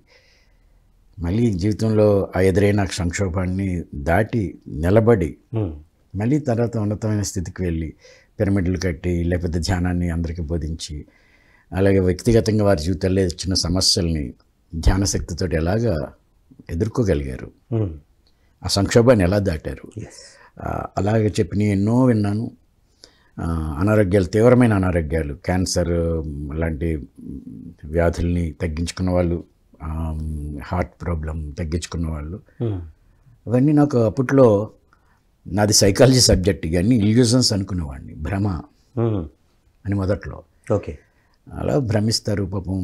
మళ్ళీ జీవితంలో ఆ ఎదురైన సంక్షోభాన్ని దాటి నిలబడి, మళ్ళీ తర్వాత ఉన్నతమైన స్థితికి వెళ్ళి పిరమిడ్లు కట్టి, లేకపోతే ధ్యానాన్ని అందరికీ బోధించి, అలాగే వ్యక్తిగతంగా వారి జీవితాల్లో వచ్చిన సమస్యల్ని ధ్యాన శక్తితో ఎలాగా ఎదుర్కోగలిగారు, ఆ సంక్షోభాన్ని ఎలా దాటారు, అలాగే చెప్పిన ఎన్నో విన్నాను. అనారోగ్యాలు, తీవ్రమైన అనారోగ్యాలు, క్యాన్సర్ లాంటి వ్యాధుల్ని తగ్గించుకున్న వాళ్ళు, హార్ట్ ప్రాబ్లం తగ్గించుకున్న వాళ్ళు, అవన్నీ నాకు అప్పట్లో, నాది సైకాలజీ సబ్జెక్ట్, ఇవన్నీ ఇల్యూజన్స్ అనుకునేవాడిని, భ్రమ అని మొదట్లో.
ఓకే,
అలా భ్రమిస్తారు పాపం,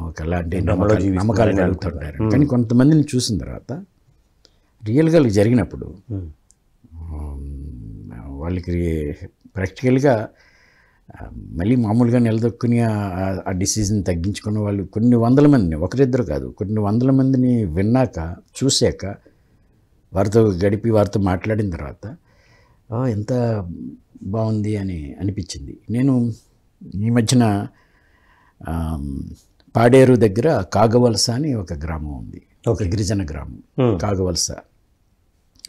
ఒకలాంటి నమ్మకాలు కలుగుతుంటారు. కానీ కొంతమందిని చూసిన తర్వాత రియల్గా జరిగినప్పుడు వాళ్ళకి ప్రాక్టికల్గా మళ్ళీ మామూలుగా నిలదొక్కుని ఆ డిసీజ్ని తగ్గించుకున్న వాళ్ళు కొన్ని వందల మందిని, ఒకరిద్దరు కాదు, కొన్ని వందల మందిని విన్నాక, చూశాక, వారితో గడిపి వారితో మాట్లాడిన తర్వాత ఎంత బాగుంది అని అనిపించింది. నేను ఈ మధ్యన పాడేరు దగ్గర కాగవలస అని ఒక గ్రామం ఉంది, ఒక గిరిజన గ్రామం కాగవలస.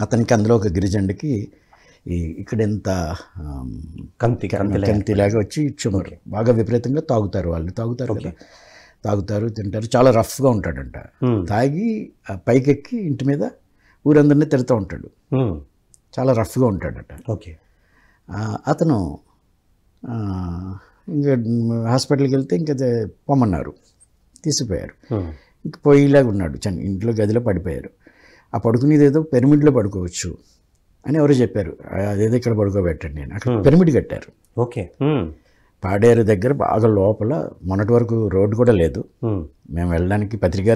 అతనికి అందులో ఒక గిరిజనుడికి ఇక్కడ ఎంత కంతిలాగా వచ్చి చుమరు, బాగా విపరీతంగా తాగుతారు వాళ్ళు, తాగుతారు తింటారు, చాలా రఫ్గా ఉంటాడంట. తాగి పైకెక్కి ఇంటి మీద ఊరందరినీ తిడుతూ ఉంటాడు, చాలా రఫ్గా ఉంటాడట.
ఓకే,
అతను ఇంకా హాస్పిటల్కి వెళ్తే ఇంకా పొమ్మన్నారు, తీసిపోయారు. ఇంక పోయిలాగా ఉన్నాడు, ఇంట్లో గదిలో పడిపోయారు. ఆ పడుకునేది ఏదో పిరమిడ్లో పడుకోవచ్చు అని ఎవరో చెప్పారు, అదేదో ఇక్కడ పడుకోబెట్టండి నేను. అక్కడ పిరమిడ్ కట్టారు.
ఓకే,
పాడేరు దగ్గర బాగా లోపల, మొన్నటి వరకు రోడ్డు కూడా లేదు. మేము వెళ్ళడానికి, పత్రిక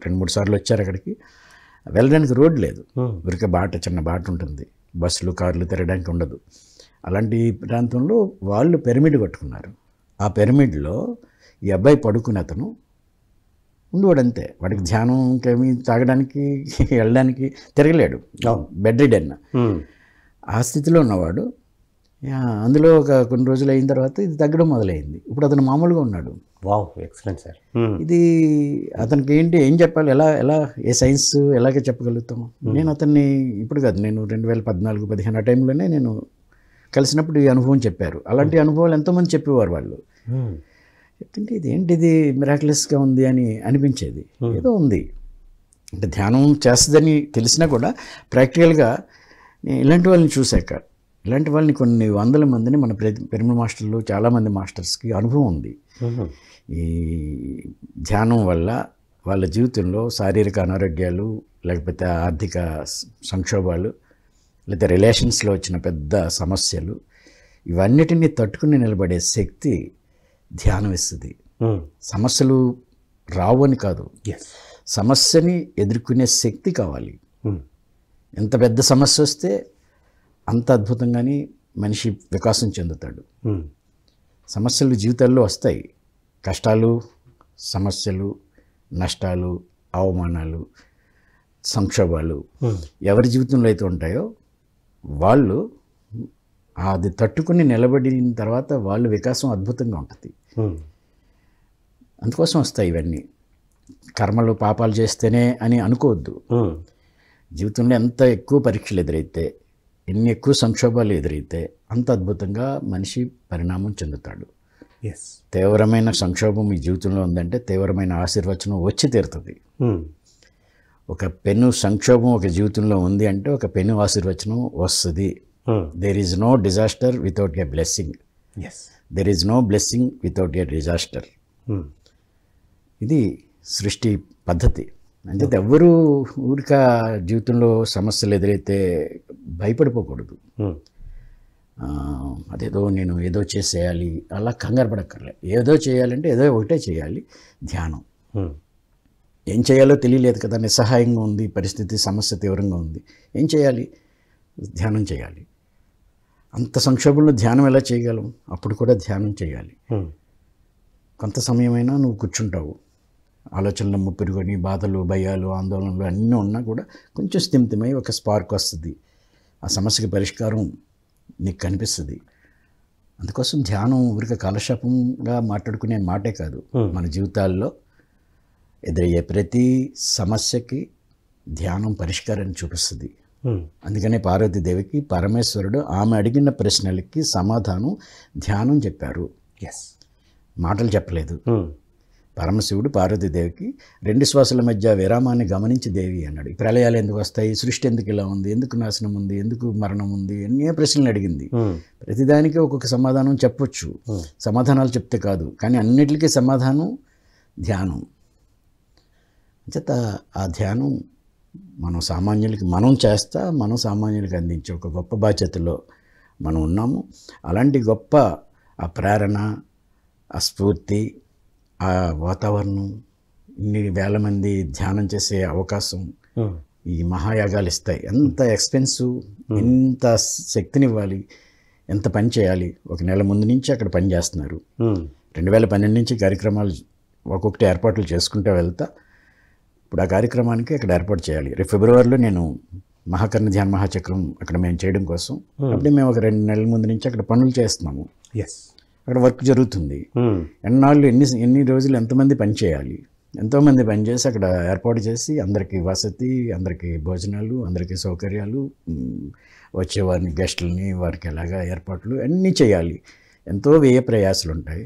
2-3 సార్లు వచ్చారు అక్కడికి, వెళ్ళడానికి రోడ్డు లేదు, ఊరికే బాట, చిన్న బాట ఉంటుంది, బస్సులు కార్లు తిరగడానికి ఉండదు. అలాంటి ప్రాంతంలో వాళ్ళు పిరమిడ్ కట్టుకున్నారు. ఆ పిరమిడ్లో ఈ అబ్బాయి పడుకుని అతను ఉండేవాడు అంతే. వాడికి ధ్యానం ఇంకేమీ తాగడానికి వెళ్ళడానికి తిరగలేడు, బెడ్ రిడెన్. ఆ స్థితిలో ఉన్నవాడు. అందులో కొన్ని రోజులు అయిన తర్వాత ఇది తగ్గడం మొదలైంది. ఇప్పుడు అతను మామూలుగా ఉన్నాడు.
Wow, excellent sir.
ఇది అతనికి ఏంటి, ఏం చెప్పాలి, ఎలా ఏ సైన్స్ ఎలాగే చెప్పగలుగుతాము. నేను అతన్ని ఇప్పుడు కాదు, నేను 2014-15 ఆ టైంలోనే నేను కలిసినప్పుడు ఈ అనుభవం చెప్పారు. అలాంటి అనుభవాలు ఎంతోమంది చెప్పేవారు వాళ్ళు. చెప్తుంటే ఇదేంటిది మిరాక్యులస్గా ఉంది అని అనిపించేది. ఏదో ఉంది అంటే ధ్యానం చేస్తుందని తెలిసినా కూడా ప్రాక్టికల్గా ఇలాంటి వాళ్ళని చూశాక, ఇలాంటి వాళ్ళని కొన్ని వందల మందిని మన పిరమిడ్ మాస్టర్లు, చాలామంది మాస్టర్స్కి అనుభవం ఉంది. ఈ ధ్యానం వల్ల వాళ్ళ జీవితంలో శారీరక అనారోగ్యాలు, లేకపోతే ఆర్థిక సంక్షోభాలు, లేకపోతే రిలేషన్స్లో వచ్చిన పెద్ద సమస్యలు, ఇవన్నిటినీ తట్టుకుని నిలబడే శక్తి ధ్యానం ఇస్తుంది. సమస్యలు రావు అని కాదు, సమస్యని ఎదుర్కొనే శక్తి కావాలి. ఎంత పెద్ద సమస్య వస్తే అంత అద్భుతంగానే మనిషి వికాసం చెందుతాడు. సమస్యలు జీవితాల్లో వస్తాయి, కష్టాలు, సమస్యలు, నష్టాలు, అవమానాలు, సంక్షోభాలు ఎవరి జీవితంలో అయితే ఉంటాయో వాళ్ళు అది తట్టుకుని నిలబడిన తర్వాత వాళ్ళ వికాసం అద్భుతంగా ఉంటుంది. అందుకోసం వస్తాయి ఇవన్నీ. కర్మలు పాపాలు చేస్తేనే అని అనుకోవద్దు. జీవితంలో ఎంత ఎక్కువ పరీక్షలు ఎదురైతే, ఎన్ని ఎక్కువ సంక్షోభాలు ఎదురైతే అంత అద్భుతంగా మనిషి పరిణామం చెందుతాడు. తీవ్రమైన సంక్షోభం ఈ జీవితంలో ఉందంటే తీవ్రమైన ఆశీర్వచనం వచ్చి తీరుతుంది. ఒక పెను సంక్షోభం ఒక జీవితంలో ఉంది అంటే ఒక పెను ఆశీర్వచనం వస్తుంది. There is no disaster without a blessing, there is no blessing without a disaster. ఇది సృష్టి పద్ధతి. అంటే ఎవ్వరూ ఊరిక జీవితంలో సమస్యలు ఎదురైతే భయపడిపోకూడదు. అదేదో నేను ఏదో చేసేయాలి అలా కంగారు పడక్కర్లే. ఏదో చేయాలంటే ఏదో ఒకటే చేయాలి, ధ్యానం. ఏం చేయాలో తెలియలేదు కదా, నిస్సహాయంగా ఉంది పరిస్థితి, సమస్య తీవ్రంగా ఉంది, ఏం చేయాలి? ధ్యానం చేయాలి. అంత సంక్షోభంలో ధ్యానం ఎలా చేయగలం? అప్పుడు కూడా ధ్యానం చేయాలి. కొంత సమయమైనా నువ్వు కూర్చుంటావు, ఆలోచనలు ముప్పిరుకొని బాధలు, భయాలు, ఆందోళనలు అన్నీ ఉన్నా కూడా కొంచెం స్థిమితమై ఒక స్పార్క్ వస్తుంది, ఆ సమస్యకి పరిష్కారం నీకు కనిపిస్తుంది. అందుకోసం ధ్యానం ఊరిక కాలక్షేపంగా మాట్లాడుకునే మాటే కాదు, మన జీవితాల్లో ఎదురయ్యే ప్రతి సమస్యకి ధ్యానం పరిష్కారాన్ని చూపిస్తుంది. అందుకనే పార్వతీదేవికి పరమేశ్వరుడు ఆమె అడిగిన ప్రశ్నలకి సమాధానం ధ్యానం చెప్పారు. మాటలు చెప్పలేదు. పరమశివుడు పార్వతీదేవికి 2 శ్వాసల మధ్య విరామాన్ని గమనించి దేవి అన్నాడు. ఈ ప్రళయాలు ఎందుకు వస్తాయి, సృష్టి ఎందుకు ఇలా ఉంది, ఎందుకు నాశనం ఉంది, ఎందుకు మరణం ఉంది, ఎన్నో ప్రశ్నలు అడిగింది. ప్రతిదానికి ఒక్కొక్క సమాధానం చెప్పొచ్చు, సమాధానాలు చెప్తే కాదు, కానీ అన్నిటికీ సమాధానం ధ్యానం. చేత ఆ ధ్యానం మనం సామాన్యులకి మనం సామాన్యులకి అందించే ఒక గొప్ప బాధ్యతలో మనం ఉన్నాము. అలాంటి గొప్ప ఆ ప్రేరణ, ఆ స్ఫూర్తి, ఆ వాతావరణం, ఇన్ని వేల మంది ధ్యానం చేసే అవకాశం ఈ మహాయాగాలు ఇస్తాయి. ఎంత ఎక్స్పెన్సివ్, ఎంత శక్తినివ్వాలి, ఎంత పని చేయాలి. ఒక నెల ముందు నుంచి అక్కడ పని చేస్తున్నారు. 2012 నుంచి కార్యక్రమాలు ఒక్కొక్కటి ఏర్పాట్లు చేసుకుంటూ వెళ్తా. ఇప్పుడు ఆ కార్యక్రమానికి అక్కడ ఏర్పాటు చేయాలి. రేపు ఫిబ్రవరిలో నేను మహాకర్ణ ధ్యాన మహాచక్రం అక్కడ మేము చేయడం కోసం అప్పుడే మేము ఒక 2 నెలల ముందు నుంచి అక్కడ పనులు చేస్తున్నాము. అక్కడ వర్క్ జరుగుతుంది. ఎన్నాళ్ళు ఎన్ని రోజులు ఎంతమంది పని చేయాలి, ఎంతోమంది పని చేసి అక్కడ ఏర్పాటు చేసి అందరికీ వసతి, అందరికీ భోజనాలు, అందరికీ సౌకర్యాలు, వచ్చేవారిని గెస్టులని వారికి ఎలాగా ఏర్పాట్లు అన్నీ చేయాలి. ఎంతో వ్యయ ప్రయాసాలు ఉంటాయి.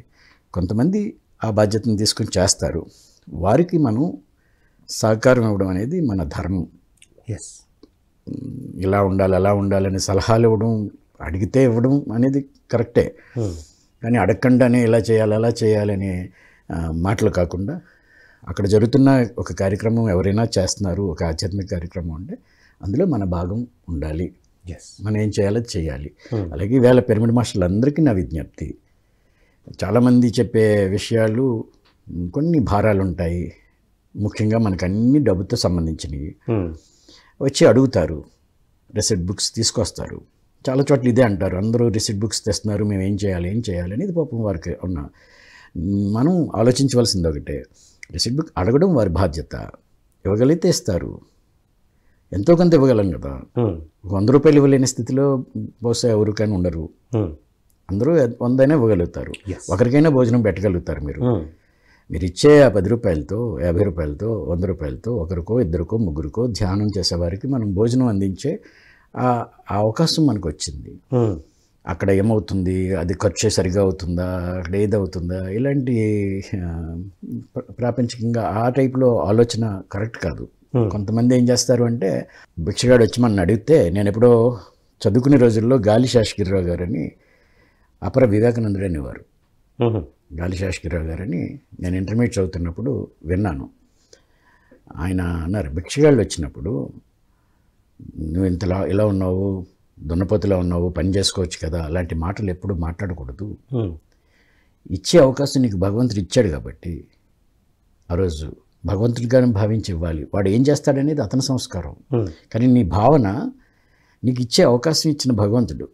కొంతమంది ఆ బాధ్యతను తీసుకుని చేస్తారు. వారికి మనం సహకారం ఇవ్వడం అనేది మన ధర్మం. ఇలా ఉండాలి, అలా ఉండాలని సలహాలు ఇవ్వడం, అడిగితే ఇవ్వడం అనేది కరెక్టే. కానీ అడగకుండానే ఇలా చేయాలి, అలా చేయాలనే మాటలు కాకుండా అక్కడ జరుగుతున్న ఒక కార్యక్రమం ఎవరైనా చేస్తున్నారు, ఒక ఆధ్యాత్మిక కార్యక్రమం అంటే అందులో మన భాగం ఉండాలి. మనం ఏం చేయాలో చేయాలి. అలాగే ఈవేళ పిరమిడ్ మాస్టర్లందరికీ నా విజ్ఞప్తి, చాలామంది చెప్పే విషయాలు కొన్ని భారాలు ఉంటాయి. ముఖ్యంగా మనకు అన్ని డబ్బుతో సంబంధించినవి. వచ్చి అడుగుతారు, రెసిప్ట్ బుక్స్ తీసుకొస్తారు. చాలా చోట్ల ఇదే అంటారు, అందరూ రిసిప్ట్ బుక్స్ తెస్తున్నారు, మేము ఏం చేయాలి అనేది పాపం వారికి ఉన్న. మనం ఆలోచించవలసింది ఒకటే, రిసిప్ట్ బుక్ అడగడం వారి బాధ్యత. ఇవ్వగలిగితే ఇస్తారు, ఎంతో కొంత ఇవ్వగలం కదా. 100 రూపాయలు ఇవ్వలేని స్థితిలో బహుశా ఎవరికైనా ఉండరు. అందరూ 100 అయినా ఇవ్వగలుగుతారు. ఒకరికైనా భోజనం పెట్టగలుగుతారు. మీరు ఇచ్చే ఆ 10 రూపాయలతో, 50 రూపాయలతో, 100 రూపాయలతో ఒకరికో, ఇద్దరికో, ముగ్గురికో ధ్యానం చేసేవారికి మనం భోజనం అందించే ఆ అవకాశం మనకు వచ్చింది. అక్కడ ఏమవుతుంది, అది ఖర్చు సరిగా అవుతుందా, అక్కడ ఏదవుతుందా, ఇలాంటి ప్రాపంచికంగా ఆ టైప్లో ఆలోచన కరెక్ట్ కాదు. కొంతమంది ఏం చేస్తారు అంటే, భిక్షగాడు వచ్చి మన అడిగితే, నేను ఎప్పుడో చదువుకునే రోజుల్లో గాలి శాస్త్రిరావు గారని అపర వివేకానందుడు అనేవారు. గాలి శాస్త్రిరావు గారని నేను ఇంటర్మీడియట్ చదువుతున్నప్పుడు విన్నాను. ఆయన అన్నారు, భిక్షగాళ్ళు వచ్చినప్పుడు నువ్వు ఇంతలా ఇలా ఉన్నావు, దున్నపోతులా ఉన్నావు, పని చేసుకోవచ్చు కదా, అలాంటి మాటలు ఎప్పుడు మాట్లాడకూడదు. ఇచ్చే అవకాశం నీకు భగవంతుడు ఇచ్చాడు కాబట్టి ఆ రోజు భగవంతుడిగానే భావించి ఇవ్వాలి. వాడు ఏం చేస్తాడనేది అతని సంస్కారం. కానీ నీ భావన, నీకు ఇచ్చే అవకాశం ఇచ్చిన భగవంతుడు,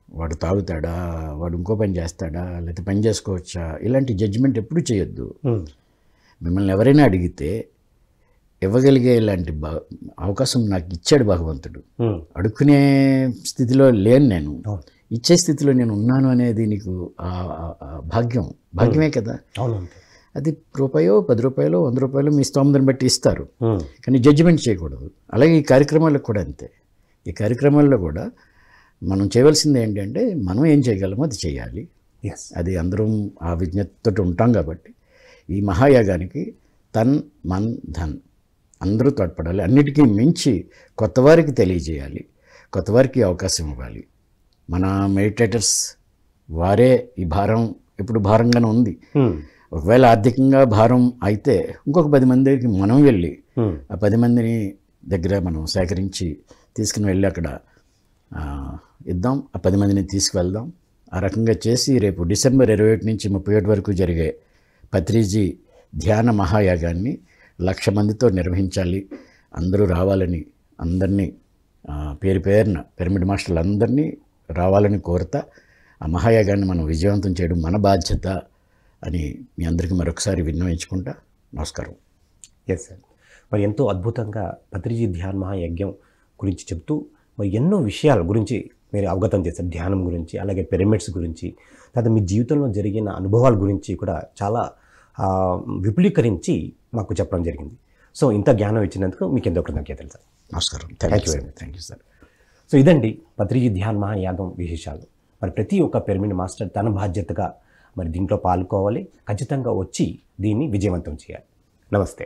వాడు తాగుతాడా, వాడు ఇంకో పని చేస్తాడా, లేకపోతే పని చేసుకోవచ్చా, ఇలాంటి జడ్జిమెంట్ ఎప్పుడు చేయొద్దు. మిమ్మల్ని ఎవరైనా అడిగితే ఇవ్వగలిగే ఇలాంటి అవకాశం నాకు ఇచ్చాడు భగవంతుడు. అడుక్కునే స్థితిలో లేను నేను, ఇచ్చే స్థితిలో నేను ఉన్నాను అనేది నీకు భాగ్యమే కదా. అది రూపాయో, 10 రూపాయలు, 100 రూపాయలు మీ స్తోమతను బట్టి ఇస్తారు. కానీ జడ్జిమెంట్ చేయకూడదు. అలాగే ఈ కార్యక్రమాలకు కూడా అంతే. ఈ కార్యక్రమాల్లో కూడా మనం చేయవలసింది ఏంటంటే, మనం ఏం చేయగలమో అది చేయాలి. అది అందరం ఆ విజ్ఞతతో ఉంటాం కాబట్టి ఈ మహాయాగానికి తన్, మన్, ధన్ అందరూ తోడ్పడాలి. అన్నిటికీ మించి కొత్త వారికి తెలియజేయాలి, కొత్త వారికి అవకాశం ఇవ్వాలి. మన మెడిటేటర్స్ వారే ఈ భారం ఇప్పుడు భారంగానే ఉంది. ఒకవేళ ఆర్థికంగా భారం అయితే ఇంకొక 10 మందికి మనం వెళ్ళి ఆ 10 మందిని దగ్గర మనం సేకరించి తీసుకుని వెళ్ళి అక్కడ ఇద్దాం, ఆ 10 మందిని తీసుకువెళ్దాం. ఆ రకంగా చేసి రేపు డిసెంబర్ 21 నుంచి 31 వరకు జరిగే పత్రిజీ ధ్యాన మహాయాగాన్ని 1,00,000 మందితో నిర్వహించాలి. అందరూ రావాలని అందరినీ పేరు పేరున పిరమిడ్ మాస్టర్లందరినీ రావాలని కోరుతా ఆ మహాయాగాన్ని మనం విజయవంతం చేయడం మన బాధ్యత అని మీ అందరికీ మరొకసారి విన్నవించుకుంటా. నమస్కారం.
ఎస్ సార్, మరి ఎంతో అద్భుతంగా పత్రిజీ ధ్యాన మహాయజ్ఞం గురించి చెప్తూ మరి ఎన్నో విషయాల గురించి మీరు అవగతం చేశారు. ధ్యానం గురించి, అలాగే పిరమిడ్స్ గురించి, తర్వాత మీ జీవితంలో జరిగిన అనుభవాల గురించి కూడా చాలా విపులీకరించి మాకు చెప్పడం జరిగింది. సో ఇంత జ్ఞానం ఇచ్చినందుకు మీకు ఎంతో కృతజ్ఞతలు సార్.
నమస్కారం.
Thank you very much.
Thank you sir.
So ఇదండి పత్రిజీ ధ్యాన మహాయాగం విశేషాలు. మరి ప్రతి ఒక్క పిరమిడ్ మాస్టర్ తన బాధ్యతగా మరి దీంట్లో పాల్గొవాలి, ఖచ్చితంగా వచ్చి దీన్ని విజయవంతం చేయాలి. నమస్తే.